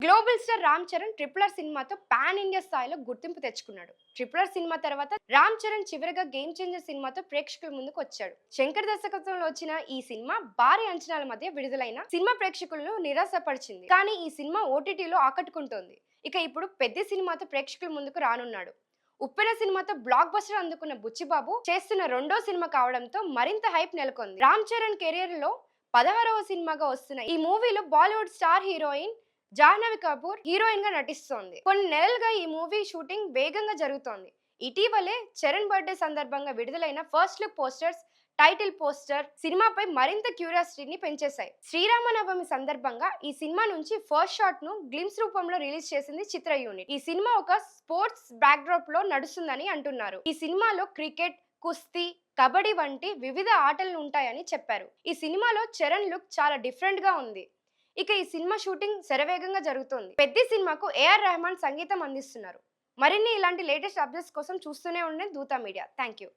Global star Ram Charan ట్రిపులర్ సినిమాతో pan India స్థాయిలో గుర్తింపు తెచ్చుకున్నాడు. ట్రిపులర్ సినిమా తర్వాత రామ్ చరణ్ చివరిగా గేమ్ చేంజర్ సినిమాతో ప్రేక్షకుల ముందుకు వచ్చాడు. శంకర్ దర్శకత్వంలో వచ్చిన ఈ సినిమా భారీ అంచనాల మధ్య విడుదలైన సినిమా ప్రేక్షకులను నిరాశపరిచింది. కానీ ఈ సినిమా ఓటీటీలో ఆకట్టుకుంటోంది. ఇక ఇప్పుడు పెద్ద సినిమాతో ప్రేక్షకుల ముందుకు రానున్నాడు. ఉప్పెన సినిమాతో బ్లాక్ బస్టర్ అందుకున్న బుచ్చిబాబు చేస్తున్న రెండో సినిమా కావడంతో మరింత హైప్ నెలకొంది. రామ్ చరణ్ కెరీర్ లో 16వ సినిమాగా వస్తున్న ఈ మూవీలో Bollywood star heroine Jahnavi Kapoor heroine గా నటిస్తోంది. కొన్ని నెలలుగా ఈ మూవీ షూటింగ్ వేగంగా జరుగుతోంది. ఇటీవలే చరణ్ బర్త్డే సందర్భంగా విడుదలైన first look posters, title poster సినిమాపై మరింత క్యూరియాసిటీని పెంచేశాయి. శ్రీరామనవమి సందర్భంగా ఈ సినిమా నుంచి ఫస్ట్ షాట్ ను గ్లిమ్స్ రూపంలో రిలీజ్ చేసింది చిత్ర యూనిట్. ఈ సినిమా ఒక స్పోర్ట్స్ బ్యాక్డ్రాప్ లో నడుస్తుందని అంటున్నారు. ఈ సినిమాలో క్రికెట్, కుస్తీ, కబడ్డీ వంటి వివిధ ఆటలు ఉంటాయని చెప్పారు. ఈ సినిమాలో చరణ్ లుక్ చాలా డిఫరెంట్ గా ఉంది. ఇక ఈ సినిమా షూటింగ్ శరవేగంగా జరుగుతోంది. పెద్ద సినిమాకు ఏఆర్ రెహమాన్ సంగీతం అందిస్తున్నారు. మరిన్ని ఇలాంటి లేటెస్ట్ అప్డేట్స్ కోసం చూస్తూనే ఉండండి దూత మీడియా. Thank you.